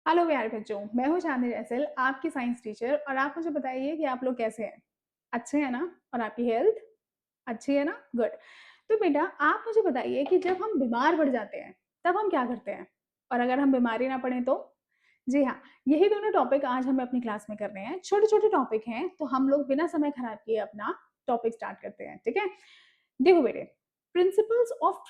Hello प्यारे बच्चों, मैं हूँ चांदनी रैसल, आपकी साइंस टीचर। और आप मुझे बताइए कि आप लोग कैसे हैं? अच्छे हैं ना? और आपकी हेल्थ अच्छी है ना? गुड। तो बेटा आप मुझे बताइए कि जब हम बीमार पड़ जाते हैं, तब हम क्या करते हैं? और अगर हम बीमारी ना पड़ें तो? जी हाँ, यही दोनों टॉपिक आज हमें अपनी क्लास में करने हैं। छोटे-छोटे टॉपिक हैं, तो हम लोग बिना समय खराब किए अपना टॉपिक स्टार्ट करते हैं, ठीक है? देखो बेटे, प्रिंसिपल्स ऑफ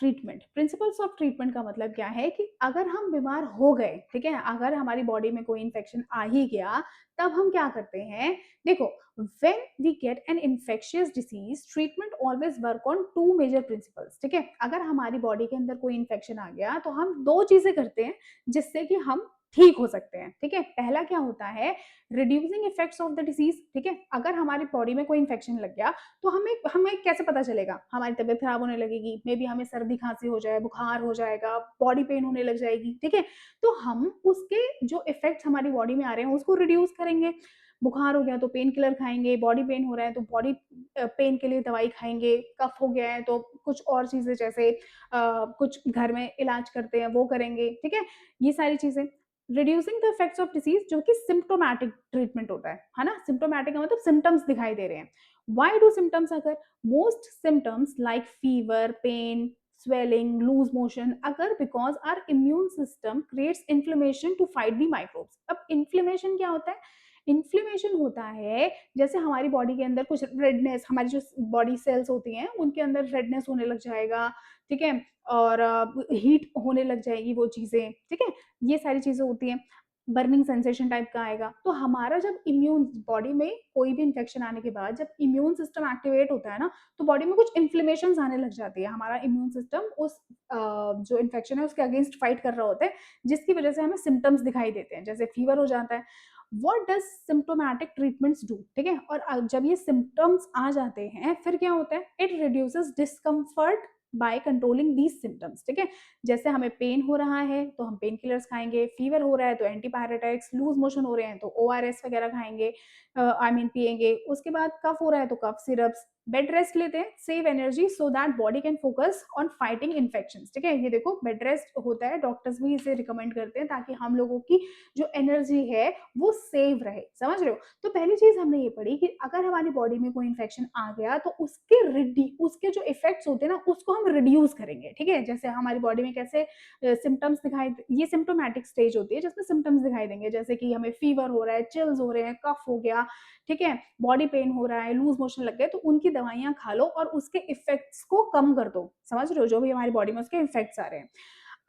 ट्रीटमेंट का मतलब क्या है कि अगर हम बीमार हो गए, ठीक है, अगर हमारी बॉडी में कोई इन्फेक्शन आ ही गया, तब हम क्या करते हैं? देखो, when we get an infectious disease, treatment always work on two major principles, ठीक है। अगर हमारी बॉडी के अंदर कोई इन्फेक्शन आ गया तो हम दो चीजें करते हैं जिससे कि हम ठीक हो सकते हैं, ठीक है। पहला क्या होता है? Reducing effects of the disease, ठीक है। अगर हमारी बॉडी में कोई इन्फेक्शन लग गया तो हमें हमें कैसे पता चलेगा? हमारी तबीयत खराब होने लगेगी, मे बी हमें सर्दी खांसी हो जाए, बुखार हो जाएगा, बॉडी पेन होने लग जाएगी, ठीक है। तो हम उसके जो इफेक्ट्स हमारी बॉडी में आ रहे हैं उसको रिड्यूस करेंगे। बुखार हो गया तो पेन किलर खाएंगे, बॉडी पेन हो रहा है तो बॉडी पेन के लिए दवाई खाएंगे, कफ हो गया है तो कुछ और चीजें जैसे कुछ घर में इलाज करते हैं वो करेंगे, ठीक है। ये सारी चीजें reducing the effects of disease, जो कि सिम्प्टोमैटिक ट्रीटमेंट होता है ना। सिम्प्टोमैटिक का मतलब सिम्टम्स दिखाई दे रहे हैं। Why do symptoms occur? Most symptoms like fever, pain, swelling, loose motion occur because our immune system creates inflammation to fight the microbes. अब inflammation क्या होता है? इन्फ्लेमेशन होता है जैसे हमारी बॉडी के अंदर कुछ रेडनेस, हमारी जो बॉडी सेल्स होती हैं उनके अंदर रेडनेस होने लग जाएगा, ठीक है। और हीट होने लग जाएगी वो चीजें, ठीक है। ये सारी चीजें होती हैं। बर्निंग सेंसेशन टाइप का आएगा। तो हमारा जब इम्यून बॉडी में कोई भी इंफेक्शन आने के बाद जब इम्यून सिस्टम एक्टिवेट होता है ना, तो बॉडी में कुछ इन्फ्लेमेशन आने लग जाती है। हमारा इम्यून सिस्टम उस जो इन्फेक्शन है उसके अगेंस्ट फाइट कर रहा होता है, जिसकी वजह से हमें सिम्टम्स दिखाई देते हैं, जैसे फीवर हो जाता है। What does symptomatic treatments do, ठीक है। और जब ये सिम्टम्स आ जाते हैं फिर क्या होता है? It reduces discomfort by controlling these symptoms, ठीक है। जैसे हमें पेन हो रहा है तो हम पेन किलर्स खाएंगे, फीवर हो रहा है तो एंटीपायरेटिक्स, लूज मोशन हो रहे हैं तो ओआरएस वगैरह खाएंगे, पिएंगे। उसके बाद कफ हो रहा है तो कफ सिरप्स। बेड रेस्ट लेते हैं, save energy so that body can focus on fighting infection, ठीक है। ये देखो, बेड रेस्ट होता है, डॉक्टर्स भी इसे रिकमेंड करते हैं ताकि हम लोगों की जो एनर्जी है वो सेव रहे, समझ रहे हो। तो पहली चीज हमने ये पढ़ी कि अगर हमारी बॉडी में कोई इन्फेक्शन आ गया तो उसके जो इफेक्ट्स होते हैं ना उसको हम रिड्यूस करेंगे, ठीक है। जैसे हमारी बॉडी में कैसे सिम्टम्स दिखाई, ये सिम्टोमैटिक स्टेज होती है जिसमें सिम्टम्स दिखाई देंगे, जैसे कि हमें फीवर हो रहा है, चिल्स हो रहे हैं, कफ हो गया, ठीक है, बॉडी पेन हो रहा है, लूज मोशन लग गए, तो उनकी दवाइयां खा लो और उसके इफेक्ट्स को कम कर दो, समझ रहे हो, जो भी हमारी बॉडी में उसके इफेक्ट्स आ रहे हैं।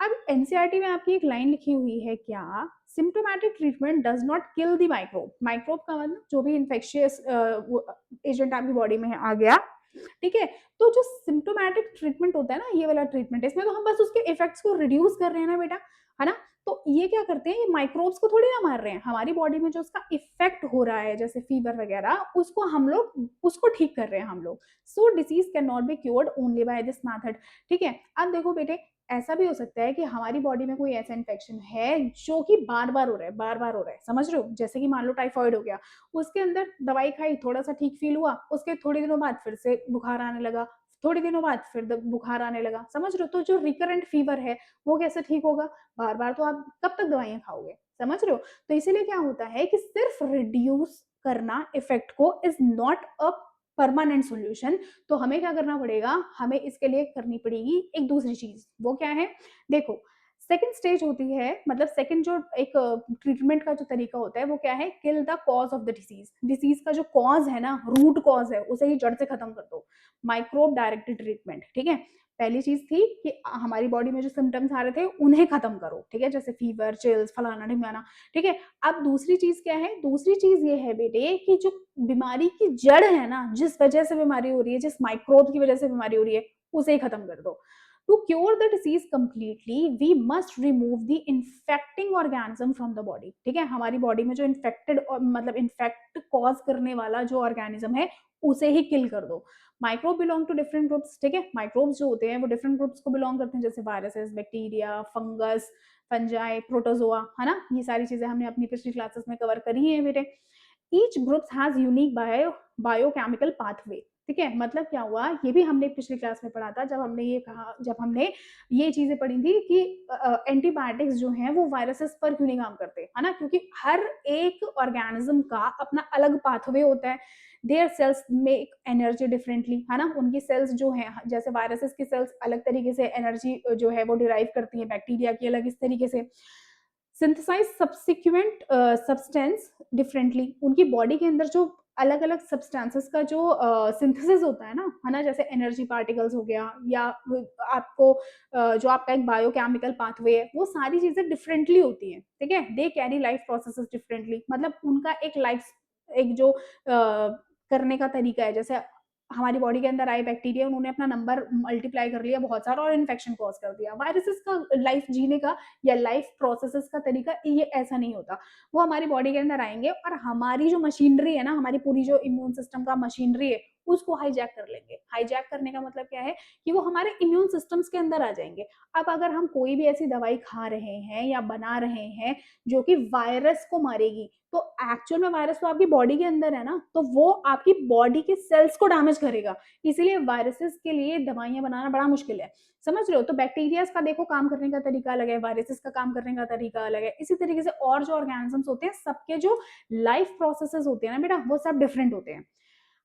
अब एनसीईआरटी में आपकी एक लाइन लिखी हुई है क्या? Symptomatic treatment does not kill the microbe. Microbe का मतलब जो भी इन्फेक्शियस एजेंट आपकी बॉडी में आ गया, ठीक है। तो जो सिम्प्टोमेटिक ट्रीटमेंट होता है ना, ये वाला ट्रीटमेंट, इसमें तो हम बस उसके इफेक्ट्स को रिड्यूस कर रहे हैं ना बेटा, है ना। तो ये क्या करते हैं? ये माइक्रोब्स को थोड़ी ना मार रहे हैं, हमारी बॉडी में जो उसका इफेक्ट हो रहा है जैसे फीवर वगैरह, उसको हम लोग उसको ठीक कर रहे हैं हम लोग। So disease can not be cured only by this method, ठीक है। अब देखो बेटे, ऐसा भी हो सकता है कि हमारी बॉडी में कोई ऐसा इन्फेक्शन है जो कि बार-बार हो रहा है, बार-बार हो रहा है, समझ रहे हो? जैसे कि मान लो टाइफाइड हो गया, उसके अंदर दवाई खाई, थोड़ा-सा ठीक फ़ील हुआ, उसके थोड़े दिनों बाद फिर से बुखार आने लगा, थोड़े दिनों बाद फिर द बुखार आने लगा, समझ रहे हो? तो जो रिकरेंट फ़ीवर है, वो कैसे ठीक होगा? बार-बार तो आप कब तक दवाइयाँ खाओगे, समझ रहे हो? तो इसीलिए क्या होता है कि सिर्फ रिड्यूस करना इफ़ेक्ट को is not a permanent solution. तो हमें क्या करना पड़ेगा? हमें इसके लिए करनी पड़ेगी एक दूसरी चीज़, वो क्या है? देखो, सेकंड स्टेज होती है, मतलब सेकंड जो एक ट्रीटमेंट का जो तरीका होता है वो क्या है? Kill the cause of the disease. Disease का जो कॉज़ है ना, रूट कॉज़ है, उसे ही जड़ से खत्म कर दो। माइक्रोब डायरेक्टेड ट्रीटमेंट, ठीक है? पहली चीज़ थी कि हमारी बॉडी में जो सिम्पटम्स आ रहे थे उन्हें खत्म करो, ठीक है? जैसे फीवर, चिल्स, फलाना-ढिमाना, ठीक है? अब दूसरी चीज़ क्या है? दूसरी चीज़ ये है बेटे कि जो बीमारी की जड़ है ना, जिस वजह से बीमारी हो रही है, जिस माइक्रोब की वजह से बीमारी हो रही है, उसे ही खत्म कर दो। To cure the disease completely we must remove the infecting organism from the body, ठीक है। हमारी बॉडी में जो इन्फेक्टेड मतलब इन्फेक्ट कॉज करने वाला जो ऑर्गेनिज्म है उसे ही किल कर दो। Microbe belong to different groups, ठीक है। माइक्रोब्स जो होते हैं वो डिफरेंट ग्रुप्स को बिलोंग करते हैं, जैसे viruses, bacteria, fungus, fungi, protozoa, है ना। ये सारी चीजें हमने अपनी पिछली क्लासेस में कवर करी हैं बेटे। Each groups has unique biochemical pathway, ठीक है? मतलब क्या हुआ, ये भी हमने पिछली क्लास में पढ़ा था जब हमने ये कहा, जब हमने ये चीज़ें पढ़ी थी कि एंटीबायोटिक्स जो हैं वो वायरसेस पर क्यों नहीं काम करते, है ना? क्योंकि हर एक ऑर्गेनिज़्म का अपना अलग पाथवे होता है। Their cells make energy differently, है ना? उनकी सेल्स जो हैं, जैसे वायरसेस की सेल्स अलग तरीके से एनर्जी जो है वो डिराइव करती हैं, बैक्टीरिया की अलग इस तरीके से। सिंथेसाइज़ सब्सिक्वेंट सब्सटेंस डिफरेंटली, उनकी बॉडी के अंदर जो अलग-अलग सब्सटेंसेस का जो सिंथेसिस होता है ना? जैसे एनर्जी पार्टिकल्स हो गया या आपको जो आपका एक बायोकेमिकल पाथवे है, वो सारी चीज़ें डिफरेंटली होती हैं, ठीक है? They carry life processes differently, मतलब उनका एक जो करने का तरीका है, जैसे हमारी बॉडी के अंदर आए बैक्टीरिया, उन्होंने अपना नंबर मल्टीप्लाई कर लिया बहुत सारा और इन्फेक्शन कॉज़ कर दिया। वायरसेस का लाइफ जीने का या लाइफ प्रोसेसेस का तरीका ये ऐसा नहीं होता। वो हमारी बॉडी के अंदर आएँगे और हमारी जो मशीनरी है ना, हमारी पूरी जो इम्यून सिस्टम का मशीनरी है, उसको हाइजैक कर लेंगे। हाइजैक करने का मतलब क्या है कि वो हमारे इम्यून सिस्टम्स के अंदर आ जाएँगे। अब अगर हम कोई भी ऐसी दवाई खा रहे हैं या बना रहे हैं, जो कि वायरस को मारेगी, तो एक्चुअल में वायरस तो आपकी बॉडी के अंदर है ना, तो वो आपकी बॉडी के सेल्स को डैमेज करेगा। इसीलिए वायरसेस के लिए दवाइयाँ बनाना बड़ा मुश्किल है। समझ रहे हो? तो बैक्टीरियाज़ का देखो काम करने का तरीका अलग है, वायरसेस का काम करने का तरीका अलग है। इसी तरीके से और जो ऑर्गेनिज़म्स होते हैं, सबके जो लाइफ प्रोसेसेस होते हैं ना बेटा, वो सब डिफरेंट होते हैं।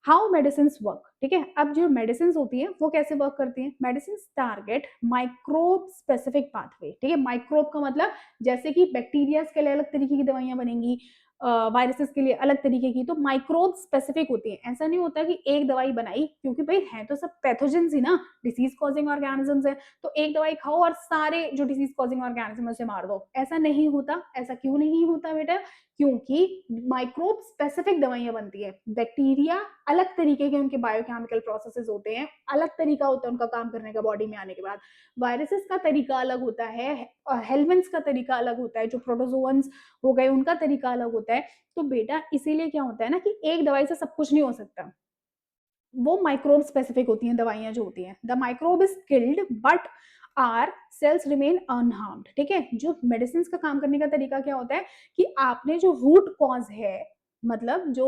हाउ मेडिसिन्स वर्क, ठीक है? अब जो मेडिसिन्स होती हैं, वो कैसे वर्क करती हैं? Medicines target microbe specific pathway, ठीक है? माइक्रोब का मतलब जैसे कि बैक्टीरियाज़ के लिए अलग तरीके की दवाइयाँ बनेंगी, वायरसेस के लिए अलग तरीके की, तो माइक्रोब स्पेसिफिक होती हैं। ऐसा नहीं होता कि एक दवाई बनाई, क्योंकि भई हैं तो सब पैथोजेन्स ही ना, डिसीज़ कॉज़िंग ऑर्गेनिज़म्स हैं, तो एक दवाई खाओ और सारे जो डिसीज़ कॉज़िंग ऑर्गेनिज़्म है उसे मार दो। ऐसा नहीं होता। ऐसा क्यों नहीं होता बेटा? क्योंकि माइक्रोब स्पेसिफिक दवाइयाँ बनती हैं। बैक्टीरिया अलग तरीके के उनके बायोकेमिकल प्रोसेसेस होते हैं, अलग तरीका होता है उनका काम करने का बॉडी में आने के बाद। वायरसेस का तरीका अलग होता है, हेल्मेंथ्स का तरीका अलग होता है, जो प्रोटोज़ोअन्स हो गए उनका तरीका अलग होता है। तो बेटा इसीलिए क्या होता है ना कि एक दवाई से सब कुछ नहीं हो सकता। वो माइक्रोब स्पेसिफिक होती हैं दवाइयाँ जो होती हैं। The microbe is killed but our cells remain unharmed, ठीक है? जो मेडिसिन्स का काम करने का तरीका क्या होता है कि आपने जो रूट कॉज़ है, मतलब जो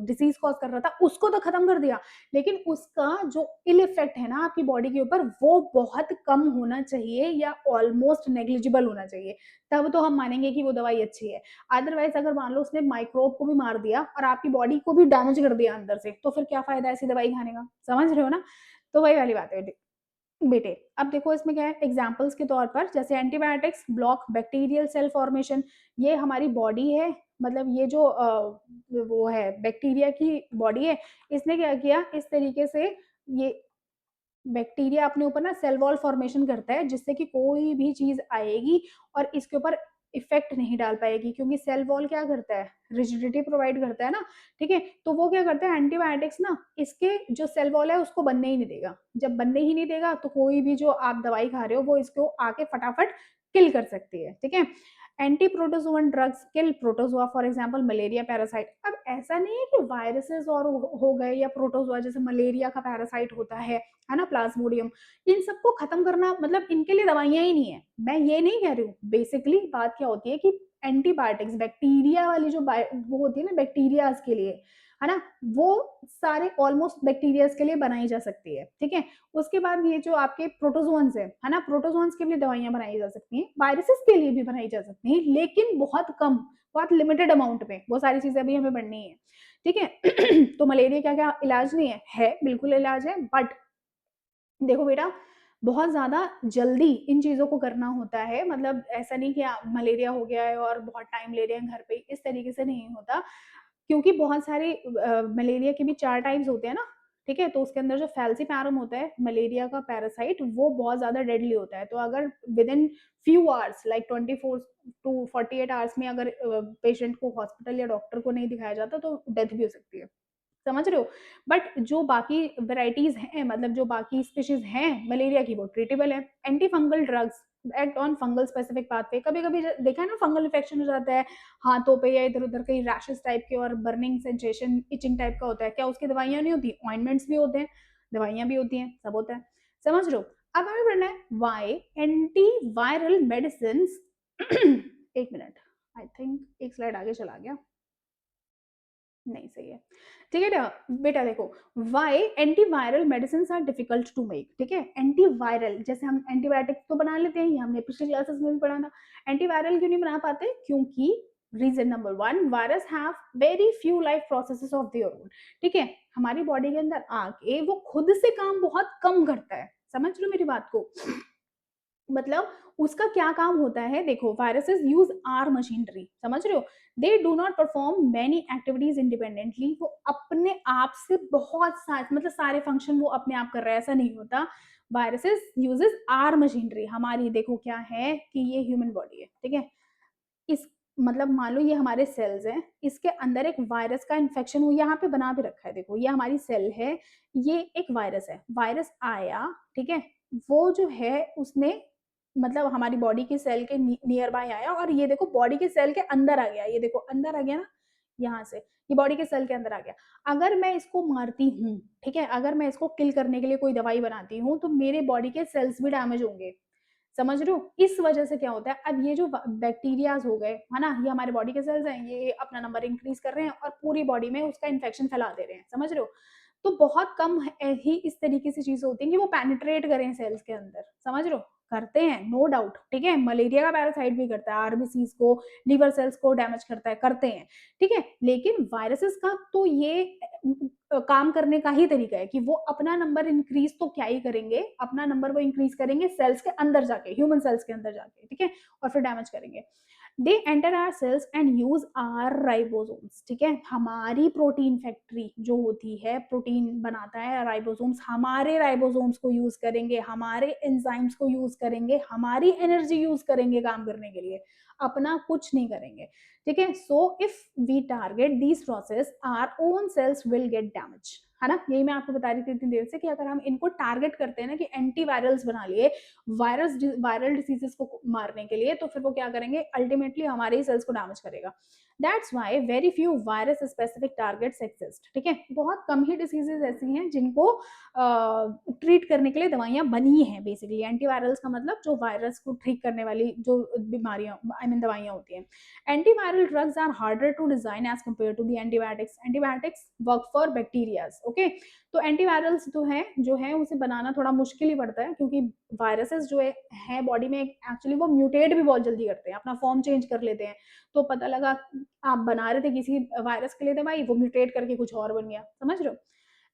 डिसीज़ कॉज़ कर रहा था, उसको तो खत्म कर दिया, लेकिन उसका जो इल इफ़ेक्ट है ना आपकी बॉडी के ऊपर, वो बहुत कम होना चाहिए या ऑलमोस्ट नेग्लिजिबल होना चाहिए। तब तो हम मानेंगे कि वो दवाई अच्छी है। अदरवाइज़ अगर मान लो उसने माइक्रोब को भी मार दिया और आपकी बॉडी को भी डैमेज कर दिया अंदर से, तो फिर क्या फ़ायदा ऐसी दवाई खाने का? समझ रहे हो ना? तो वही वाली बात है बेटे। अब देखो इसमें क्या है, एग्ज़ाम्पल्स के तौर पर जैसे antibiotics block bacterial cell formation, ये हमारी बॉडी है, मतलब ये जो वो है बैक्टीरिया की बॉडी है, इसने क्या किया इस तरीके से, ये बैक्टीरिया अपने ऊपर ना सेल वॉल फॉर्मेशन करता है, जिससे कि कोई भी चीज़ आएगी और इसके ऊपर इफ़ेक्ट नहीं डाल पाएगी, क्योंकि सेल वॉल क्या करता है? रिजिडिटी प्रोवाइड करता है ना, ठीक है? तो वो क्या करता है एंटीबायोटिक्स ना, इसके जो सेल वॉल है उसको बनने ही नहीं देगा। जब बनने ही नहीं देगा तो कोई भी जो आप दवाई खा रहे हो वो इसको आके फटाफट किल कर सकती है, ठीक है? Anti protozoan drugs kill protozoa, for example malaria parasite. अब ऐसा नहीं है कि वायरसेस और हो गए या प्रोटोज़ोआ, जैसे मलेरिया का पैरासाइट होता है ना? प्लाज्मोडियम, इन सबको खत्म करना मतलब इनके लिए दवाइयाँ ही नहीं है। मैं ये नहीं कह रही हूँ। बेसिकली बात क्या होती है कि एंटीबायोटिक्स बैक्टीरिया वाली जो वो होती है ना बैक्टीरियाज़ के लिए, है ना? वो सारे ऑलमोस्ट बैक्टीरियाज़ के लिए बनाई जा सकती है, ठीक है? उसके बाद ये जो आपके प्रोटोज़ोन्स हैं, है ना? प्रोटोज़ोन्स के लिए दवाइयाँ बनाई जा सकती हैं, वायरसेस के लिए भी बनाई जा सकती हैं, लेकिन बहुत कम, बहुत लिमिटेड अमाउंट में। वो सारी चीज़ें अभी हमें पढ़नी है, ठीक है? तो मलेरिया का क्या इलाज नहीं है? है, बिल्कुल इलाज है, बट देखो बेटा, बहुत ज़्यादा जल्दी इन चीज़ों को करना होता है, मतलब ऐसा नहीं कि मलेरिया हो गया है और बहुत टाइम ले रहे हैं घर पे, इस तरीके से नहीं होता। क्योंकि बहुत सारे मलेरिया के भी 4 टाइप्स होते हैं ना, ठीक है? तो उसके अंदर जो फैल्सिपैरम होता है, मलेरिया का पैरासाइट, वो बहुत ज़्यादा डेडली होता है। तो अगर within few hours like 24 to 48 hours में अगर पेशेंट को हॉस्पिटल या डॉक्टर को नहीं दिखाया जाता, तो डेथ भी हो सकती है। समझ रहे हो? बट जो बाकी वैराइटीज़ हैं, मतलब जो बाकी स्पीशीज़ हैं मलेरिया की, वो ट्रीटेबल है। Anti fungal drugs act on fungal specific pathway. कभी-कभी ज देखा है ना, फंगल इन्फेक्शन हो जाता है हाथों पे या इधर-उधर कहीं रैशेज़ टाइप के और बर्निंग सेंसेशन, इचिंग टाइप का होता है। क्या उसकी दवाइयाँ नहीं होती? ऑइंटमेंट्स भी होते हैं, दवाइयाँ भी होती हैं, सब होता है। समझ रहे हो? अब हमें पढ़ना है why anti viral medicines 1 minute, I think एक स्लाइड आगे चला गया। नहीं सही है। ठीक है ना? बेटा देखो, why antiviral medicines are difficult to make, ठीक है? एंटीवायरल जैसे हम एंटीबायोटिक्स तो बना लेते हैं, ये हमने पिछले क्लासेस में भी पढ़ा था। एंटीवायरल क्यों नहीं बना पाते? क्योंकि reason number 1, virus have very few life processes of their own, ठीक है? हमारी बॉडी के अंदर आके वो खुद से काम बहुत कम करता है। समझ रहे हो मेरी बात को? मतलब उसका क्या काम होता है, देखो वायरसेस यूज आर मशीनरी, समझ रहे हो? They do not perform many activities independently, वो अपने आप से बहुत सारे मतलब सारे फंक्शन वो अपने आप कर रहा है, ऐसा नहीं होता। वायरसेस यूजेस आर मशीनरी, हमारी देखो क्या है कि ये ह्यूमन बॉडी है, ठीक है? इस मतलब मान लो ये हमारे सेल्स हैं, इसके अंदर एक वायरस का इन्फेक्शन वो यहाँ पे बना भी रखा है, देखो ये हमारी सेल है, ये एक वायरस है, वायरस आया, ठीक है? वो जो है उसने मतलब हमारी बॉडी की सेल के नियर बाय आया और ये देखो बॉडी के सेल के अंदर आ गया, ये देखो अंदर आ गया ना, यहाँ से ये बॉडी के सेल के अंदर आ गया। अगर मैं इसको मारती हूँ, ठीक है? अगर मैं इसको किल करने के लिए कोई दवाई बनाती हूँ, तो मेरे बॉडी के सेल्स भी डैमेज होंगे। समझ रहे हो? इस वजह से क्या होता है, अब ये जो बैक्टीरियाज हो गए, है ना? ये हमारे बॉडी के सेल्स हैं, ये अपना नंबर इंक्रीज कर रहे हैं और पूरी बॉडी में उसका इन्फेक्शन फैला दे रहे हैं, समझ रहे हो? तो बहुत कम ही इस तरीके से चीजें होती हैं कि वो पेनिट्रेट करें सेल्स के अंदर, समझ रहे हो? करते हैं, नो डाउट, ठीक है? मलेरिया का पैरासाइट भी करता है, आरबीसीज को, लिवर सेल्स को डैमेज करता है, करते हैं, ठीक है? लेकिन वायरसेस का तो ये काम करने का ही तरीका है कि वो अपना नंबर इंक्रीज तो क्या ही करेंगे, अपना नंबर वो इंक्रीज करेंगे सेल्स के अंदर जाके, ह्यूमन सेल्स के अंदर जाके, ठीक है? और फिर डैमेज करेंगे। They enter our cells and use our ribosomes, ठीक है? हमारी प्रोटीन फैक्ट्री जो होती है, प्रोटीन बनाता है राइबोसोम्स, हमारे राइबोसोम्स को यूज करेंगे, हमारे एंजाइम्स को यूज करेंगे, हमारी एनर्जी यूज करेंगे काम करने के लिए, अपना कुछ नहीं करेंगे, ठीक है? So if we target this process our own cells will get damage, है ना? यही मैं आपको बता रही थी इतनी देर से कि अगर हम इनको टारगेट करते हैं ना कि एंटीवायरल्स बना लिए वायरल डिसीजेस को मारने के लिए, तो फिर वो क्या करेंगे, अल्टीमेटली हमारे ही सेल्स को डैमेज करेगा। That's why very few virus specific targets exist, ठीक है? बहुत कम ही डिसीजेज ऐसी हैं जिनको ट्रीट करने के लिए दवाइयां बनी हैं। बेसिकली एंटीवायरल्स का मतलब जो वायरस को ठीक करने वाली जो बीमारियां आई मीन दवाइयां होती हैं। Antiviral drugs are harder to design as compare to the antibiotics, antibiotics work for bacterias, okay? तो एंटीवायरल्स जो है उसे बनाना थोड़ा मुश्किल ही पड़ता है, क्योंकि वायरसेस जो है बॉडी में एक्चुअली वो म्यूटेट भी बहुत जल्दी करते हैं, अपना फॉर्म चेंज कर लेते हैं। तो पता लगा आप बना रहे थे किसी वायरस के लिए दवाई, वो म्यूटेट करके कुछ और बन गया, समझ रहे हो?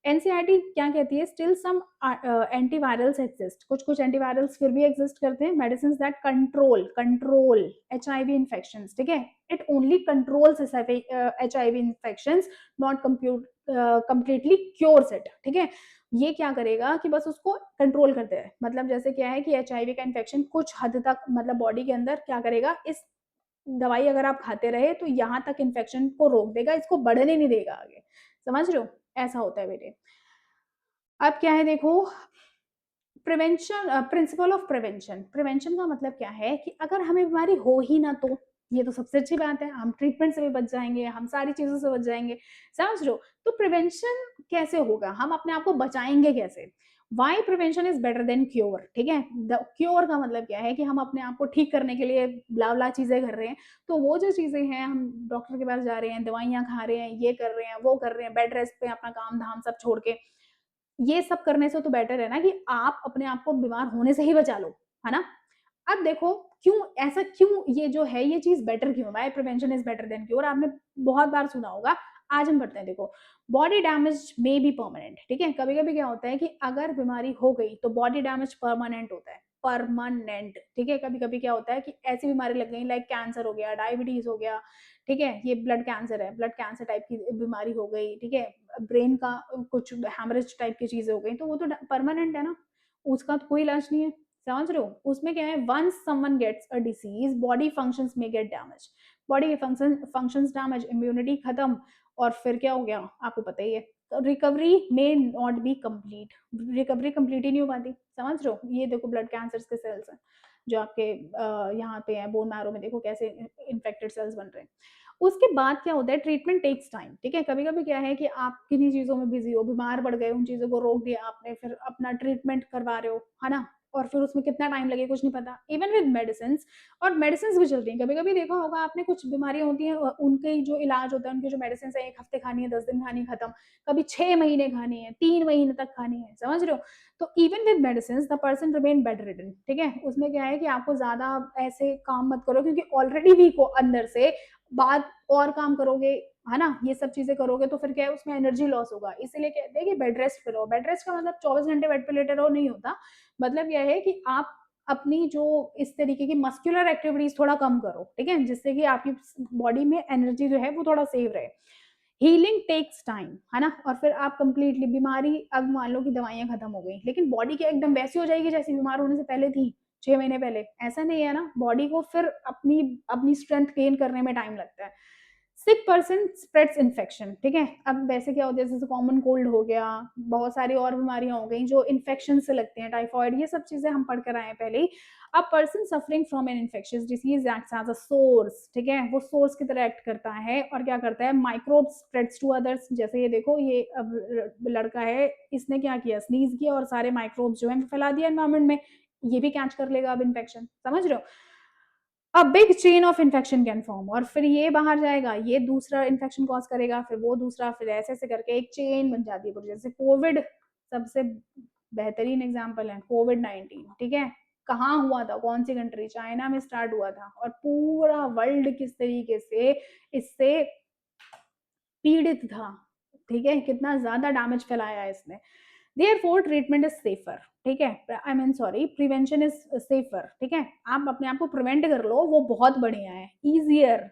एनसीईआरटी क्या कहती है, स्टिल सम एंटीवायरल्स एक्सिस्ट, कुछ कुछ एंटीवायरल्स फिर भी एग्जिस्ट करते हैं, medicine that control control HIV infection, ठीक है? It only controls HIV infection, not completely cures it, ठीक है? ये क्या करेगा कि बस उसको कंट्रोल करते हैं, मतलब जैसे क्या है कि एचआईवी का इन्फेक्शन कुछ हद तक मतलब बॉडी के अंदर क्या करेगा, इस दवाई अगर आप खाते रहे तो यहाँ तक इन्फेक्शन को रोक देगा, इसको बढ़ने नहीं देगा आगे, समझ रहे हो? ऐसा होता है बेटे। अब क्या है देखो, prevention, principle of prevention, prevention का मतलब क्या है कि अगर हमें बीमारी हो ही ना तो ये तो सबसे अच्छी बात है, हम ट्रीटमेंट से भी बच जाएंगे, हम सारी चीजों से बच जाएंगे, समझ लो? तो प्रिवेंशन कैसे होगा, हम अपने आप को बचाएंगे कैसे? Why prevention is better than cure, ठीक है? क्योर का मतलब क्या है कि हम अपने आप को ठीक करने के लिए ब्ला चीजें कर रहे हैं, तो वो जो चीजें हैं, हम डॉक्टर के पास जा रहे हैं, दवाइयां खा रहे हैं, ये कर रहे हैं, वो कर रहे हैं, बेड रेस्ट पे अपना काम धाम सब छोड़ के, ये सब करने से तो बेटर है ना कि आप अपने आप को बीमार होने से ही बचा लो, है ना? अब देखो क्यों ऐसा, क्यों ये जो है ये चीज़ बेटर क्यों है? Why prevention is better than cure, आपने बहुत बार सुना होगा। आज हम पढ़ते हैं देखो, body damage may be permanent, ठीक है? कभी-कभी क्या होता है कि अगर बीमारी हो गई तो बॉडी डैमेज परमानेंट होता है, परमानेंट, ठीक है? कभी-कभी क्या होता है कि ऐसी बीमारी लग गई लाइक कैंसर हो गया, डायबिटीज़ हो गया, ठीक है? ये ब्लड कैंसर है, ब्लड कैंसर टाइप की बीमारी हो गई, ठीक है? ब्रेन का कुछ हैमरेज टाइप की चीज़ें हो गई, तो वो तो परमानेंट है ना, उसका तो कोई इलाज नहीं है, समझ रहे हो? उसमें क्या है, once someone gets a disease body functions में गेट डैमेज, बॉडी के फंक्शंस डैमेज, इम्यूनिटी खत्म, और फिर क्या हो गया आपको पता ही है, recovery may not be complete, recovery complete ही नहीं हो पाती, समझ रहे हो? ये देखो ब्लड कैंसर के सेल्स हैं जो आपके यहाँ पे हैं, बोन मैरो में देखो कैसे इन्फेक्टेड सेल्स बन रहे हैं। उसके बाद क्या होता है, ट्रीटमेंट टेक्स टाइम, ठीक है? कभी-कभी क्या है कि आप किन्हीं चीज़ों में बिज़ी हो, बीमार पड़ गए, उन चीज़ों को रोक दिया आपने, फिर अपना ट्रीटमेंट करवा रहे हो, है ना? और फिर उसमें कितना टाइम लगे कुछ नहीं पता। इवन विद मेडिसिन्स, और मेडिसिन्स भी चल रही हैं। कभी-कभी देखा होगा आपने, कुछ बीमारियाँ होती हैं, उनके जो इलाज होता है, उनकी जो मेडिसिन्स हैं 1 हफ्ते खानी है, 10 दिन खानी है, खत्म। कभी 6 महीने खानी है, 3 महीने तक खानी है, समझ रहे हो? तो even with medicines the person remain bed ridden, ठीक है? उसमें क्या है कि आपको ज़्यादा ऐसे काम मत करो, क्योंकि ऑलरेडी वीक हो अंदर से, बाद और काम करोगे, है ना? ये सब चीज़ें करोगे तो फिर क्या है, उसमें एनर्जी लॉस होगा। इसीलिए कहते हैं कि बेड रेस्ट पे रहो। बेड रेस्ट का मतलब 24 घंटे बेड पे लेटे रहो नहीं होता। मतलब यह है कि आप अपनी जो इस तरीके की मस्कुलर एक्टिविटीज़ थोड़ा कम करो, ठीक है? जिससे कि आपकी बॉडी में एनर्जी जो है वो थोड़ा सेव रहे। हीलिंग टेक्स टाइम, है ना? और फिर आप कंप्लीटली बीमारी, अब मान लो कि दवाइयाँ खत्म हो गई, लेकिन बॉडी क्या एकदम वैसी हो जाएगी जैसी बीमार होने से पहले थी, 6 महीने पहले? ऐसा नहीं है ना, बॉडी को फिर अपनी अपनी स्ट्रेंथ गेन करने में टाइम लगता है। सिक पर्सन स्प्रेड्स इन्फेक्शन, ठीक है? अब वैसे क्या होता है, जैसे कॉमन कोल्ड हो गया, बहुत सारी और बीमारियाँ हो गई जो इन्फेक्शन से लगती हैं, टाइफाइड, ये सब चीज़ें हम पढ़ कर आए हैं पहले ही। A person suffering from an infectious disease acts as a source, ठीक है? वो सोर्स की तरह एक्ट करता है और क्या करता है, माइक्रोब्स स्प्रेड्स टू अदर्स। जैसे ये देखो, ये अब लड़का है, इसने क्या किया, स्नीज़ किया और सारे माइक्रोब्स जो हैं वो फैला दिया एनवायरनमेंट में। ये भी कैच कर लेगा अब इन्फेक्शन, समझ रहे हो? A big chain of infection can form, और फिर ये बाहर जाएगा, ये दूसरा इन्फेक्शन कॉज़ करेगा, फिर वो दूसरा, फिर ऐसे-ऐसे करके एक चेन बन जाती है पूरी। जैसे कोविड सबसे बेहतरीन एग्ज़ाम्पल है, कोविड-19, ठीक है? कहाँ हुआ था, कौन-सी कंट्री? चाइना में स्टार्ट हुआ था, और पूरा वर्ल्ड किस तरीके से इससे पीड़ित था, ठीक है? कितना ज़्यादा डैमेज फैलाया है इसने। देयरफॉर ट्रीटमेंट इज़ सेफर, ठीक है? I mean sorry, prevention is safer, ठीक है? आप अपने आप को प्रिवेंट कर लो, वो बहुत बढ़िया है, ईज़ियर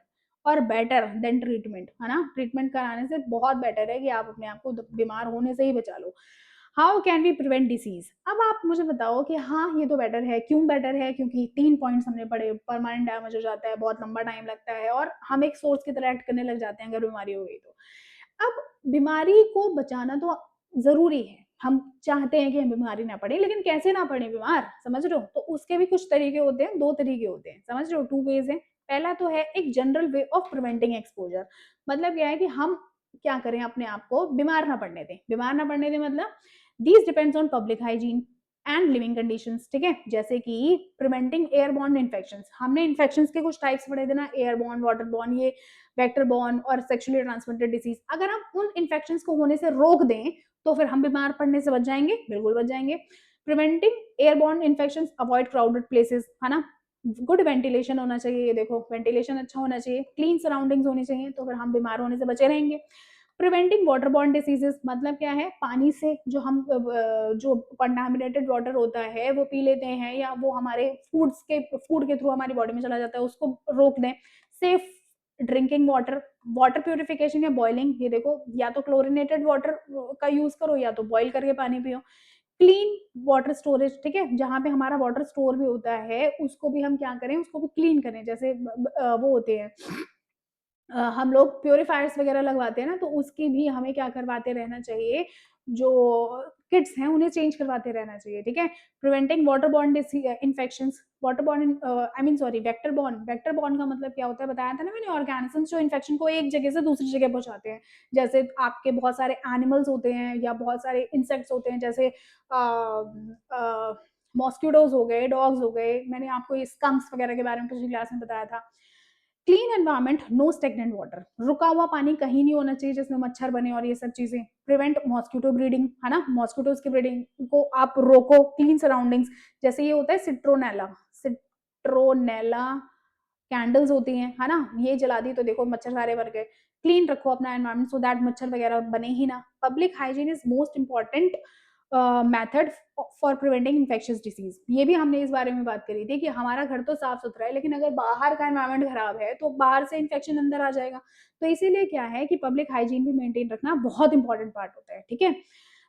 और बेटर देन ट्रीटमेंट, है ना? ट्रीटमेंट कराने से बहुत बेटर है कि आप अपने आप को द बीमार होने से ही बचा लो। How can we prevent disease? अब आप मुझे बताओ कि हाँ, ये तो बेटर है। क्यों बेटर है? क्योंकि 3 पॉइंट्स हमने पढ़े, परमानेंट डैमेज हो जाता है, बहुत लंबा टाइम लगता है, और हम एक सोर्स की तरह एक्ट करने लग जाते हैं अगर बीमारी हो गई तो। अब बीमारी को बचाना तो ज़रूरी है। हम चाहते हैं कि हम बीमारी ना पड़े, लेकिन कैसे ना पड़े बीमार, समझ रहे हो? तो उसके भी कुछ तरीके होते हैं, 2 तरीके होते हैं, समझ रहे हो? 2 वेज़ हैं। पहला तो है एक general way of preventing exposure. मतलब क्या है कि हम क्या करें, अपने आप को बीमार ना पड़ने दें। बीमार ना पड़ने दें मतलब these depends on public hygiene and living conditions, ठीक है? जैसे कि प्रिवेंटिंग एयरबॉर्न इन्फेक्शंस। हमने इन्फेक्शंस के कुछ टाइप्स पढ़े थे ना, एयरबॉर्न, वाटरबॉर्न, ये वेक्टर बॉर्न और सेक्सुअली ट्रांसमिटेड डिसीज। अगर हम उन इन्फेक्शंस को होने से रोक दें तो फिर हम बीमार पड़ने से बच जाएंगे, बिल्कुल बच जाएंगे। Preventing airborne infections, avoid crowded places, है ना? गुड वेंटिलेशन होना चाहिए, ये देखो वेंटिलेशन अच्छा होना चाहिए, क्लीन सराउंडिंग्स होनी चाहिए, तो फिर हम बीमार होने से बचे रहेंगे। प्रिवेंटिंग वाटर बॉर्न डिसीजेस, मतलब क्या है, पानी से जो हम जो कंटामिनेटेड वाटर होता है वो पी लेते हैं, या वो हमारे फूड के थ्रू हमारी बॉडी में चला जाता है, उसको रोक दें। Safe drinking water, water purification या बॉइलिंग, ये देखो, या तो क्लोरिनेटेड वाटर का यूज करो या तो बॉईल करके पानी पियो। क्लीन वाटर स्टोरेज, ठीक है? जहाँ पे हमारा वाटर स्टोर भी होता है, उसको भी हम क्या करें, उसको भी क्लीन करें। जैसे वो होते हैं, हम लोग प्यूरीफायर्स वगैरह लगवाते हैं ना, तो उसकी भी हमें क्या करवाते रहना चाहिए, जो किट्स हैं उन्हें चेंज करवाते रहना चाहिए, ठीक है? Preventing waterborne infections, waterborne I mean sorry, vector borne का मतलब क्या होता है, बताया था ना मैंने, ऑर्गेनिजम्स जो इन्फेक्शन को एक जगह से दूसरी जगह पहुंचाते हैं। जैसे आपके बहुत सारे एनिमल्स होते हैं या बहुत सारे इंसेक्ट्स होते हैं, जैसे मॉस्किटोज हो गए, डॉग्स हो गए, मैंने आपको ये स्कंक्स वगैरह के बारे में पिछली क्लास में बताया था। Clean environment, no stagnant water, रुका हुआ पानी कहीं नहीं होना चाहिए जिसमें मच्छर बने और ये सब चीजें। प्रिवेंट मॉस्किटो ब्रीडिंग, है ना? मॉस्किटोज की ब्रीडिंग को आप रोको। क्लीन सराउंडिंग्स, जैसे ये होता है सिट्रोनेला, सिट्रोनेला कैंडल्स होती हैं, है ना? ये जला दी तो देखो मच्छर सारे मर गए। क्लीन रखो अपना एनवायरनमेंट सो दैट मच्छर वगैरह बने ही ना। Public hygiene is most important method for preventing infectious disease. ये भी हमने इस बारे में बात करी थी कि हमारा घर तो साफ सुथरा है, लेकिन अगर बाहर का एनवायरनमेंट खराब है तो बाहर से इन्फेक्शन अंदर आ जाएगा। तो इसीलिए क्या है कि पब्लिक हाइजीन भी मेंटेन रखना बहुत इंपॉर्टेंट पार्ट होता है, ठीक है?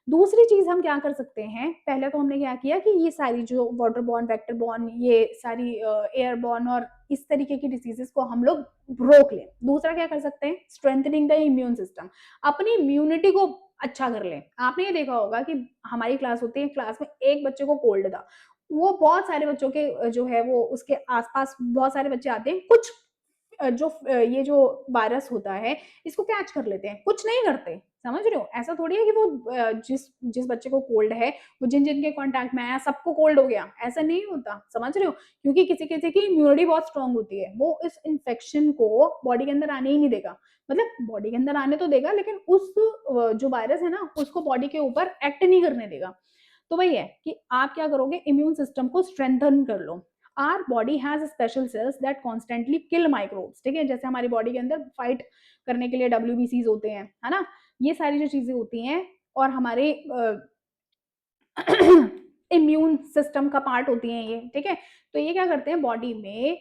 दूसरी चीज हम क्या कर सकते हैं, पहले तो हमने क्या किया कि ये सारी जो वाटर बॉर्न, वेक्टर बॉर्न, ये सारी एयर बॉर्न और इस तरीके की डिसीजेस को हम लोग रोक लें। दूसरा क्या कर सकते हैं, स्ट्रेंथनिंग द इम्यून सिस्टम, अपनी इम्यूनिटी को अच्छा कर लें। आपने ये देखा होगा कि हमारी क्लास होती है, क्लास में एक बच्चे को कोल्ड था, वो बहुत सारे बच्चों के जो है वो उसके आसपास बहुत सारे बच्चे आते हैं, कुछ ये जो वायरस होता है, इसको कैच कर लेते हैं, कुछ नहीं करते, समझ रहे हो? ऐसा थोड़ी है कि वो जिस जिस बच्चे को कोल्ड है, वो जिन-जिन के कॉन्टैक्ट में आया सबको कोल्ड हो गया, ऐसा नहीं होता, समझ रहे हो? क्योंकि किसी-किसी की इम्यूनिटी बहुत स्ट्रॉन्ग होती है, वो इस इन्फेक्शन को बॉडी के अंदर आने ही नहीं देगा। मतलब बॉडी के अंदर आने तो देगा लेकिन उस जो वायरस है ना, उसको बॉडी के ऊपर एक्ट नहीं करने देगा। तो वही है कि आप क्या करोगे, इम्यून सिस्टम को स्ट्रेंथन कर लो। Our body has special cells that constantly kill microbes, ठीक है? जैसे हमारी बॉडी के अंदर फाइट करने के लिए डब्ल्यूबीसीज़ होते हैं, है ना? ये सारी जो चीज़ें होती हैं और हमारे इम्यून सिस्टम का पार्ट होती हैं ये, ठीक है? तो ये क्या करते हैं बॉडी में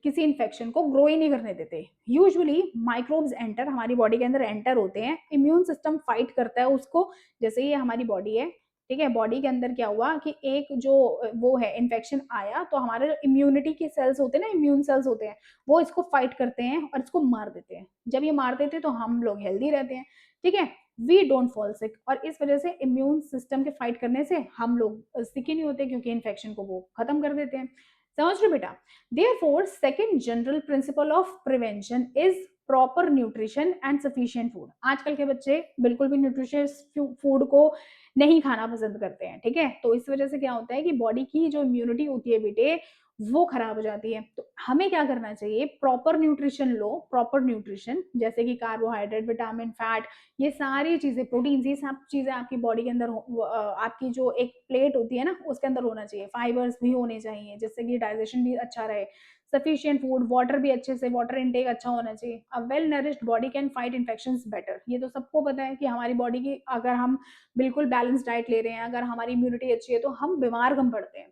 किसी इन्फेक्शन को ग्रो ही नहीं करने देते। यूजुअली माइक्रोब्स एंटर हमारी बॉडी के अंदर एंटर होते हैं, इम्यून सिस्टम फाइट करता है उसको, जैसे ये हमारी बॉडी है, ठीक है? बॉडी के अंदर क्या हुआ कि एक जो वो है इन्फेक्शन आया तो हमारे जो इम्यूनिटी के सेल्स होते हैं ना, इम्यून सेल्स होते हैं, वो इसको फाइट करते हैं और इसको मार देते हैं। जब ये मार देते हैं तो हम लोग हेल्दी रहते हैं, ठीक है? वी डोंट फॉल सिक और इस वजह से इम्यून सिस्टम के फाइट करने से हम लोग सिक ही नहीं होते क्योंकि इन्फेक्शन को वो खत्म कर देते हैं। समझ रहे हो बेटा? Therefore, second general principle of prevention is proper nutrition and sufficient food. आजकल के बच्चे बिल्कुल भी न्यूट्रिशियस फूड को नहीं खाना पसंद करते हैं, ठीक है? तो इस वजह से क्या होता है कि बॉडी की जो इम्यूनिटी होती है बेटे, वो खराब हो जाती है। तो हमें क्या करना चाहिए, प्रॉपर न्यूट्रिशन लो, प्रॉपर न्यूट्रिशन जैसे कि कार्बोहाइड्रेट, विटामिन, फैट, ये सारी चीज़ें, प्रोटीन्स, ये सब चीज़ें आपकी बॉडी के अंदर आपकी जो एक प्लेट होती है ना, उसके अंदर होना चाहिए। फाइबर्स भी होने चाहिए जिससे कि डाइजेशन भी अच्छा रहे। सफिशिएंट फूड, वाटर भी अच्छे से, वाटर इनटेक अच्छा होना चाहिए। A well nourished body can fight infections better. ये तो सबको पता है कि हमारी बॉडी की अगर हम बिल्कुल बैलेंस डाइट ले रहे हैं, अगर हमारी इम्यूनिटी अच्छी है, तो हम बीमार कम पड़ते हैं।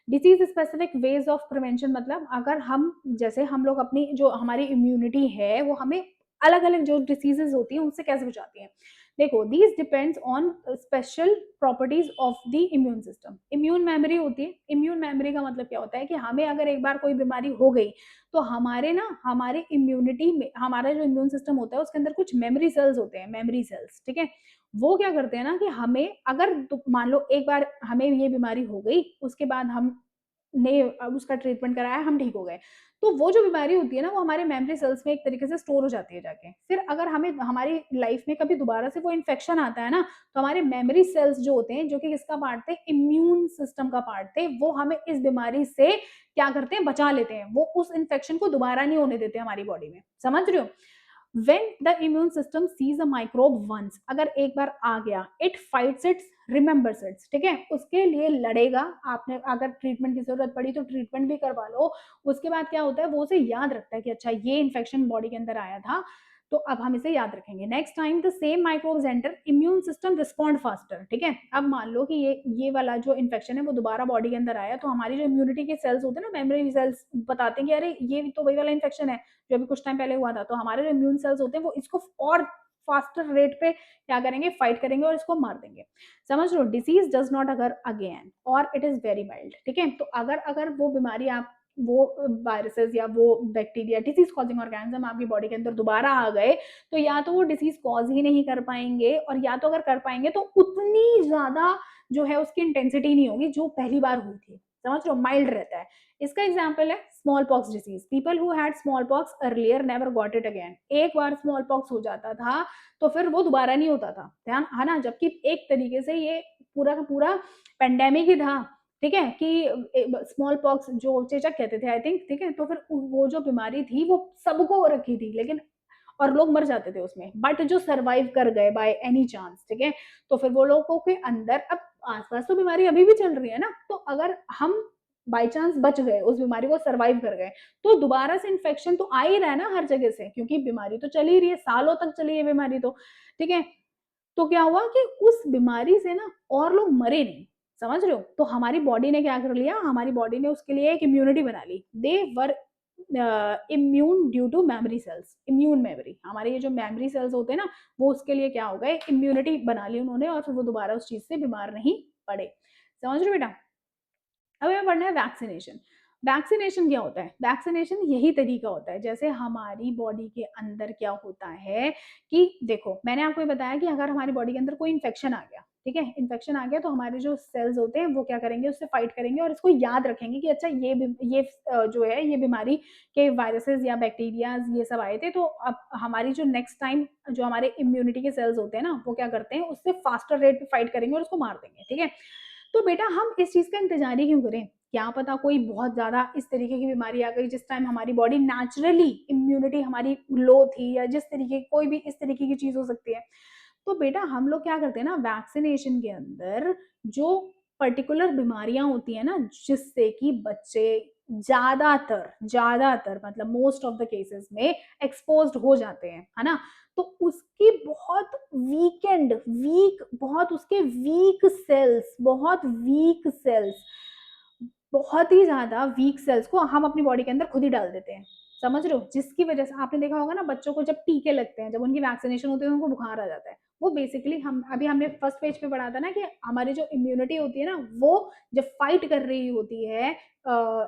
Disease specific ways of prevention मतलब अगर हम जैसे हम लोग अपनी जो हमारी इम्यूनिटी है वो हमें अलग अलग जो डिसीजेज होती हैं उनसे कैसे बचाती हैं। देखो these depends on special properties of the immune system. Immune memory होती है। इम्यून मेमोरी का मतलब क्या होता है कि हमें अगर एक बार कोई बीमारी हो गई तो हमारे ना हमारे इम्यूनिटी में हमारा जो इम्यून सिस्टम होता है उसके अंदर कुछ मेमोरी सेल्स होते हैं, मेमोरी सेल्स, ठीक है? वो क्या करते हैं ना कि हमें अगर मान लो एक बार हमें ये बीमारी हो गई, उसके बाद हम ने अब उसका ट्रीटमेंट कराया, हम ठीक हो गए। तो वो जो बीमारी होती है ना, वो हमारे मेमोरी सेल्स में एक तरीके से स्टोर हो जाती है जाके। फिर अगर हमें हमारी लाइफ में कभी दोबारा से वो इन्फेक्शन आता है ना, तो हमारे मेमोरी सेल्स जो होते हैं, जो कि किसका पार्ट थे? इम्यून सिस्टम का पार्ट थे, वो हमें इस बीमारी से क्या करते हैं? बचा लेते हैं। वो उस इन्फेक्शन को दोबारा नहीं होने देते हमारी बॉडी में। समझ रहे हो? When the immune system sees a microbe once, अगर एक बार आ गया, it fights it, remembers it, ठीक है? उसके लिए लड़ेगा। आपने अगर ट्रीटमेंट की जरूरत पड़ी तो ट्रीटमेंट भी करवा लो। उसके बाद क्या होता है, वो उसे याद रखता है कि अच्छा ये इन्फेक्शन बॉडी के अंदर आया था, तो अब हम इसे याद रखेंगे। Next time the same microbes enter, immune system respond faster, ठीक है? अब मान लो कि ये वाला जो इन्फेक्शन है वो दोबारा बॉडी के अंदर आया, तो हमारी जो इम्यूनिटी के सेल्स होते हैं ना, मेमोरी सेल्स बताते हैं कि अरे ये तो वही वाला इन्फेक्शन है जो अभी कुछ टाइम पहले हुआ था। तो हमारे जो इम्यून सेल्स होते हैं वो इसको और फास्टर रेट पे क्या करेंगे, फाइट करेंगे और इसको मार देंगे। समझ लो, डिसीज डज नॉट अगर अगेन और इट इज वेरी माइल्ड, ठीक है? तो अगर अगर वो बीमारी आप वो वायरसेस या वो बैक्टीरिया डिसीज कॉजिंग ऑर्गेनिज्म आपकी बॉडी के अंदर दोबारा आ गए, तो या तो वो डिसीज कॉज ही नहीं कर पाएंगे, और या तो अगर कर पाएंगे तो उतनी ज्यादा जो है उसकी इंटेंसिटी नहीं होगी जो पहली बार हुई थी। समझ लो, माइल्ड रहता है। इसका एग्जाम्पल है small pox disease. People who had small pox earlier never got it again. एक बार स्मॉल पॉक्स हो जाता था तो फिर वो दोबारा नहीं होता था, ध्यान है ना? जबकि एक तरीके से ये पूरा का पूरा पेंडेमिक ही था, ठीक है? कि स्मॉल पॉक्स जो चेचक कहते थे आई थिंक, ठीक है? तो फिर वो जो बीमारी थी वो सबको हो रखी थी, लेकिन और लोग मर जाते थे उसमें, बट जो सर्वाइव कर गए बाय एनी चांस, ठीक है? तो फिर वो लोगों के अंदर अब आसपास तो बीमारी अभी भी चल रही है ना, तो अगर हम बाय चांस बच गए, उस बीमारी को सर्वाइव कर गए, तो दोबारा से इन्फेक्शन तो आ ही रहा है ना हर जगह से, क्योंकि बीमारी तो चल ही रही है, सालों तक चली है बीमारी तो, ठीक है? तो क्या हुआ कि उस बीमारी से ना और लोग मरे नहीं। समझ रहे हो? तो हमारी बॉडी ने क्या कर लिया, हमारी बॉडी ने उसके लिए एक इम्यूनिटी बना ली। They were immune due to memory cells. Immune memory, हमारे ये जो मेमोरी सेल्स होते हैं ना, वो उसके लिए क्या हो गए, इम्यूनिटी बना ली उन्होंने, और फिर वो दोबारा उस चीज से बीमार नहीं पड़े। समझ रहे हो बेटा? अब हमें पढ़ना है वैक्सीनेशन। वैक्सीनेशन क्या होता है? वैक्सीनेशन यही तरीका होता है, जैसे हमारी बॉडी के अंदर क्या होता है कि देखो मैंने आपको ये बताया कि अगर हमारी बॉडी के अंदर कोई इन्फेक्शन आ गया, ठीक है? इन्फेक्शन आ गया तो हमारे जो सेल्स होते हैं वो क्या करेंगे, उससे फाइट करेंगे और इसको याद रखेंगे कि अच्छा ये जो है ये बीमारी के वायरसेज़ या बैक्टीरियाज़ ये सब आए थे, तो अब हमारी जो नेक्स्ट टाइम जो हमारे इम्यूनिटी के सेल्स होते हैं ना, वो क्या करते हैं, उससे फास्टर रेट पे फाइट करेंगे और उसको मार देंगे, ठीक है? तो बेटा हम इस चीज़ का इंतज़ार ही क्यों करें? क्या पता कोई बहुत ज़्यादा इस तरीके की बीमारी आ गई जिस टाइम हमारी बॉडी नेचुरली इम्यूनिटी हमारी लो थी, या जिस तरीके कोई भी इस तरीके की चीज़ हो सकती है। तो बेटा हम लोग क्या करते हैं ना, वैक्सीनेशन के अंदर जो पर्टिकुलर बीमारियां होती है ना, जिससे कि बच्चे ज्यादातर ज्यादातर मतलब मोस्ट ऑफ द केसेस में एक्सपोज्ड हो जाते हैं, है ना? तो उसकी बहुत बहुत उसके वीक सेल्स, बहुत ही ज़्यादा वीक सेल्स को हम अपनी बॉडी के अंदर खुद ही डाल देते हैं। समझ रहे हो? जिसकी वज़ह से आपने देखा होगा ना, बच्चों को जब टीके लगते हैं, जब उनकी वैक्सीनेशन होती है, उनको बुखार आ जाता है। वो बेसिकली हमने फर्स्ट पेज पे पढ़ा था ना कि हमारी जो इम्यूनिटी होती है ना, वो जब फाइट कर रही होती है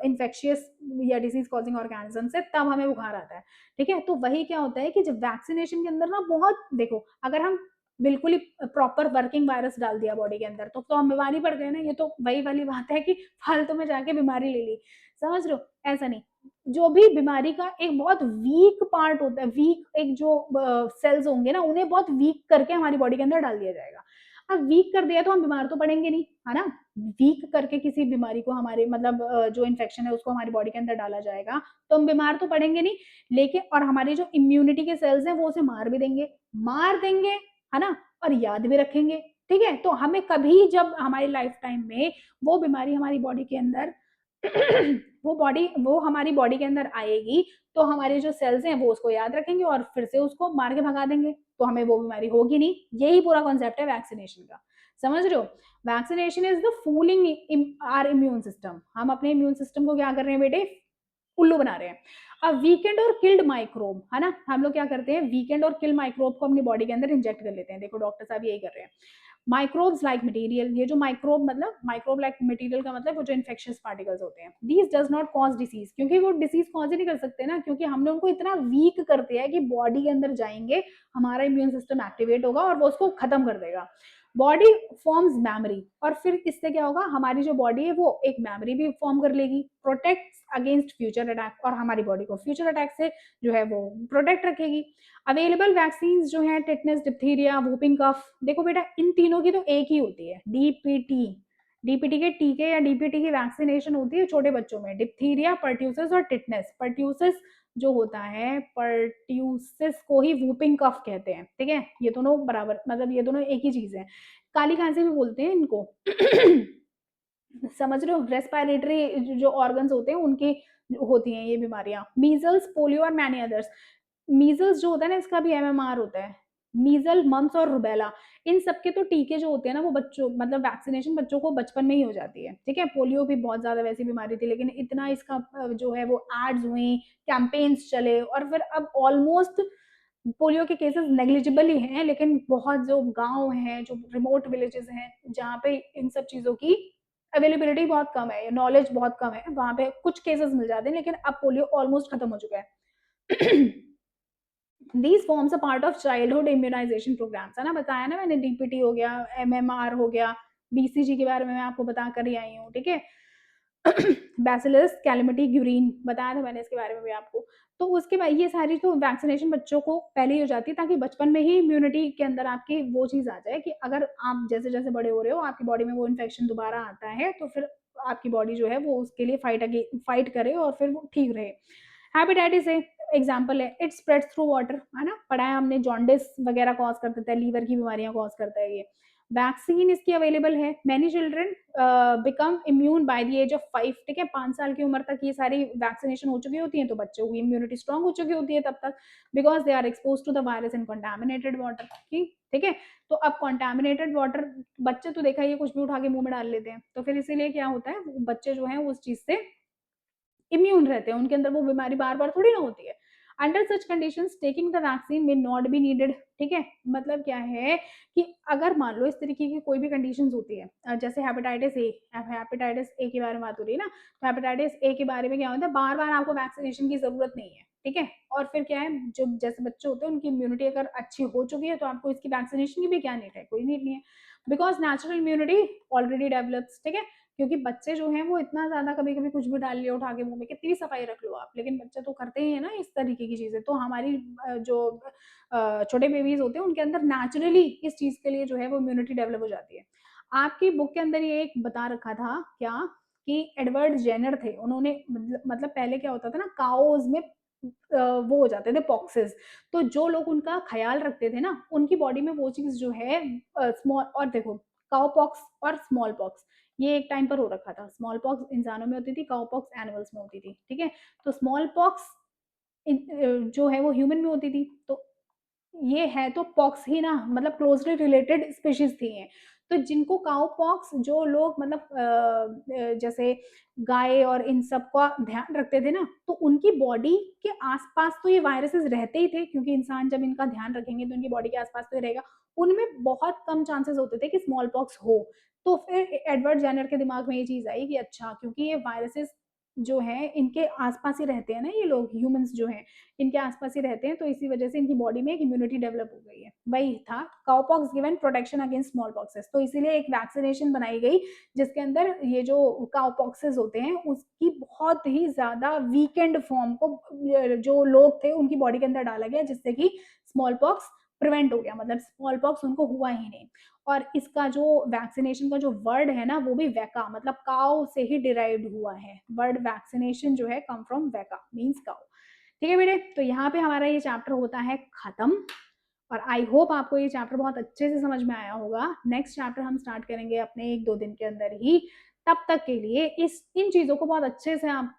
इन्फेक्शियस या डिसीज़ कॉजिंग ऑर्गेनिज़्म से, तब हमें बुखार आता है। ठीक है? तो वही क्या होता है कि जब वैक्सीनेशन के अंदर ना बहुत देखो, अगर हम बिल्कुल ही प्रॉपर वर्किंग वायरस डाल दिया बॉडी के अंदर, तो हम बीमार ही पड़ गए ना। ये तो वही वाली बात है कि फालतू में जाके बीमारी ले ली। समझ रहे हो? ऐसा नहीं। जो भी बीमारी का एक बहुत वीक पार्ट होता है, वीक एक जो सेल्स होंगे ना, उन्हें बहुत वीक करके हमारी बॉडी के अंदर डाल दिया जाएगा। अब वीक कर दिया तो हम बीमार तो पड़ेंगे नहीं, है ना? वीक करके किसी बीमारी को हमारे मतलब जो इन्फेक्शन है उसको हमारी बॉडी के अंदर डाला जाएगा, तो हम बीमार तो पड़ेंगे नहीं, लेकिन और हमारी जो इम्यूनिटी के सेल्स हैं वो उसे मार भी देंगे। मार देंगे, है ना? और याद भी रखेंगे, ठीक है? तो हमें कभी जब हमारी लाइफ टाइम में वो बीमारी हमारी बॉडी के अंदर वो हमारी बॉडी के अंदर आएगी, तो हमारे जो सेल्स हैं वो उसको याद रखेंगे और फिर से उसको मार के भगा देंगे, तो हमें वो बीमारी होगी नहीं। यही पूरा कॉन्सेप्ट है वैक्सीनेशन का। समझ रहे हो? Vaccination is the fooling our immune system. हम अपने इम्यून सिस्टम को क्या कर रहे हैं बेटे? उल्लू बना रहे हैं। अब वीकेंड और किल्ड माइक्रोब, है ना? हम लोग क्या करते हैं, वीकेंड और किल माइक्रोब को अपनी बॉडी के अंदर इंजेक्ट कर लेते हैं। देखो डॉक्टर साहब यही कर रहे हैं। माइक्रोब्स लाइक मटेरियल, ये जो माइक्रोब लाइक मटेरियल का मतलब वो जो इन्फेक्शियस पार्टिकल्स होते हैं, these does not cause disease, क्योंकि वो डिसीज कॉज ही नहीं कर सकते ना, क्योंकि हमने उनको इतना वीक कर दिया है कि बॉडी के अंदर जाएंगे, हमारा इम्यून सिस्टम एक्टिवेट होगा और वो उसको खत्म कर देगा। बॉडी फॉर्म्स मेमोरी, और फिर इससे क्या होगा, हमारी जो बॉडी है वो एक मेमोरी भी फॉर्म कर लेगी, प्रोटेक्ट्स अगेंस्ट फ्यूचर अटैक, और हमारी बॉडी को फ्यूचर अटैक से जो है वो प्रोटेक्ट रखेगी। अवेलेबल वैक्सीन जो है टिटनेस, डिप्थीरिया, वूपिंग कफ, देखो बेटा इन तीनों की तो एक ही होती है, डीपीटी। डीपीटी के टीके या डीपीटी की वैक्सीनेशन होती है छोटे बच्चों में, डिप्थीरिया, पर्ट्यूसिस और टिटनेस। पर्ट्यूसिस जो होता है, पर्ट्यूसिस को ही वूपिंग कफ कहते हैं, ठीक है? ये दोनों बराबर मतलब ये दोनों एक ही चीज है। काली खांसी भी बोलते हैं इनको। समझ रहे हो? रेस्पिरेटरी जो ऑर्गन्स होते हैं उनकी होती हैं ये बीमारियां। मीजल्स, पोलियो और मैनी अदर्स। मीजल्स जो होता है ना, इसका भी एमएमआर होता है। मीजल, मम्स और रुबेला, इन सबके तो टीके जो होते हैं ना, वो बच्चों मतलब वैक्सीनेशन बच्चों को बचपन में ही हो जाती है, ठीक है? पोलियो भी बहुत ज्यादा वैसी बीमारी थी, लेकिन इतना इसका जो है वो एड्स हुई, कैंपेन्स चले, और फिर अब ऑलमोस्ट पोलियो के केसेस नेग्लिजिबल ही हैं, लेकिन बहुत जो गांव हैं, जो रिमोट विलेजेस हैं, जहाँ पे इन सब चीज़ों की अवेलेबिलिटी बहुत कम है, नॉलेज बहुत कम है, वहाँ पे कुछ केसेस मिल जाते हैं, लेकिन अब पोलियो ऑलमोस्ट खत्म हो चुका है। These forms a part of childhood immunisation programs, है ना? बताया ना मैंने, डीपीटी हो गया, एमएमआर हो गया, बीसीजी के बारे में मैं आपको बता कर ही आई हूँ, ठीक है? बैसिलस कैलेमिटी ग्यूरीन बताया था मैंने इसके बारे में भी आपको। तो उसके बाद ये सारी तो वैक्सीनेशन बच्चों को पहले ही हो जाती है, ताकि बचपन में ही इम्यूनिटी के अंदर आपकी वो चीज़ आ जाए कि अगर आप जैसे-जैसे बड़े हो रहे हो, आपकी बॉडी में वो इन्फेक्शन दोबारा आता है, तो फिर आपकी बॉडी जो है वो उसके लिए फाइट करे और फिर वो ठीक रहे। हेपेटाइटिस ए एग्जांपल है, इट स्प्रेड्स थ्रू वाटर, है ना? पढ़ा है हमने, जॉन्डिस वगैरह कॉज़ कर देता है, लीवर की बीमारियाँ कॉज़ करता है ये। वैक्सीन इसकी अवेलेबल है। Many children become immune by the age of 5, ठीक है? 5 साल की उम्र तक ये सारी वैक्सीनेशन हो चुकी होती है, तो बच्चों की इम्यूनिटी स्ट्रांग हो चुकी होती है तब तक, because they are exposed to the virus in contaminated water, ठीक है? तो अब कंटामिनेटेड वाटर, बच्चे तो देखा ही है कुछ भी उठा के मुँह में डाल लेते हैं, तो फिर इसीलिए क्या होता है, बच्चे जो हैं उस चीज़ से इम्यून रहते हैं, उनके अंदर वो बीमारी बार-बार थोड़ी ना होती है। Under such conditions taking the vaccine may not be needed, ठीक है? मतलब क्या है कि अगर मान लो इस तरीके की कोई भी कंडीशंस होती है, जैसे हेपेटाइटिस ए, अब हेपेटाइटिस ए के बारे में बात हो रही है ना, तो हेपेटाइटिस ए के बारे में क्या होता है, बार-बार आपको वैक्सीनेशन की ज़रूरत नहीं है, ठीक है? और फिर क्या है, जो जैसे बच्चे होते हैं उनकी इम्यूनिटी अगर अच्छी हो चुकी है, तो आपको इसकी वैक्सीनेशन की भी क्या नीड है, कोई नीड नहीं है। Because natural immunity already develops, ठीक है? क्योंकि बच्चे जो हैं वो इतना ज़्यादा कभी-कभी कुछ भी डाल लिया उठा के मुँह में, कितनी भी सफाई रख लो आप, लेकिन बच्चे तो करते ही हैं ना इस तरीके की चीज़ें। तो हमारी जो छोटे बेबीज़ होते हैं उनके अंदर नेचुरली इस चीज़ के लिए जो है वो इम्यूनिटी डेवलप हो जाती है। आपकी बुक के अंदर ये एक बता रखा था क्या कि एडवर्ड जेनर थे, उन्होंने मतलब पहले क्या होता था ना, काउज़ में वो हो जाते थे पॉक्सेस, तो जो लोग उनका ख़्याल रखते थे ना, उनकी बॉडी में वो चीज़ जो है स्मॉल, और देखो काऊ पॉक्स और स्मॉल पॉक्स ये एक टाइम पर हो रखा था। स्मॉल पॉक्स इंसानों में होती थी, काऊ पॉक्स एनिमल्स में होती थी, ठीक है? तो स्मॉल पॉक्स जो है वो ह्यूमन में होती थी, तो ये है तो पॉक्स ही ना, मतलब क्लोज़ली रिलेटेड स्पीशीज़ थी ये। तो जिनको काऊ पॉक्स, जो लोग मतलब जैसे गाय और इन सब का ध्यान रखते थे ना, तो उनकी बॉडी के आस-पास तो ये वायरसेस रहते ही थे, क्योंकि इंसान जब इनका ध्यान रखेंगे तो उनकी बॉडी के आस-पास तो ये रहेगा। उनमें बहुत कम चांसेस होते थे कि स्मॉल पॉक्स हो। तो फिर एडवर्ड जेनर के दिमाग में ये चीज़ आई कि अच्छा, क्योंकि ये वायरसेस जो हैं इनके आस-पास ही रहते हैं ना, ये लोग ह्यूमन्स जो हैं, इनके आस-पास ही रहते हैं, तो इसी वजह से इनकी बॉडी में एक इम्यूनिटी डेवलप हो गई है। वही था cowpox given protection against small poxes, तो इसीलिए एक वैक्सीनेशन बनाई गई, जिसके अंदर ये जो काउपॉक्सेस होते हैं उसकी बहुत ही ज़्यादा वीकेंड फॉर्म को जो लोग थे उनकी बॉडी के अंदर डाला गया, जिससे कि स्मॉल पॉक्स प्रिवेंट हो गया, मतलब स्मॉल पॉक्स उनको हुआ ही नहीं। और इसका जो वैक्सीनेशन का जो वर्ड है ना, वो भी वैका, मतलब काऊ से ही डिराइव्ड हुआ है। वर्ड वैक्सीनेशन जो है कम फ्रॉम वैका मीन्स काऊ। ठीक है बेटे, तो यहाँ पे हमारा ये चैप्टर होता है खत्म, और आई होप आपको ये चैप्टर बहुत अच्छे से समझ में आया होगा। नेक्स्ट चैप्टर हम स्टार्ट करेंगे अपने 1-2 दिन के अंदर ही। तब तक के लिए इस इन चीज़ों को बहुत अच्छे से आप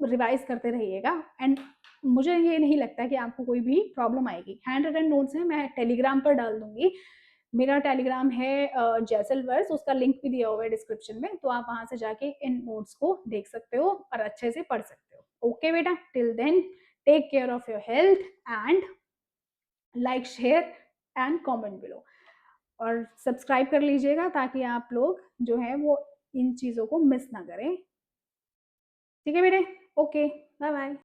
रिवाइज़ करते रहिएगा, एंड मुझे ये नहीं लगता कि आपको कोई भी प्रॉब्लम आएगी। हैंड रिटन नोट्स हैं, मैं टेलीग्राम पर डाल दूँगी। मेरा टेलीग्राम है जैसलवर्स, उसका लिंक भी दिया हुआ है डिस्क्रिप्शन में, तो आप वहाँ से जाके इन नोट्स को देख सकते हो और अच्छे से पढ़ सकते हो। ओके बेटा, till then take care of your health and like, share and comment below, और सब्सक्राइब कर लीजिएगा ताकि आप लोग जो है वो इन चीज़ों को मिस ना करें। ठीक है बेटे, ओके, बाय बाय।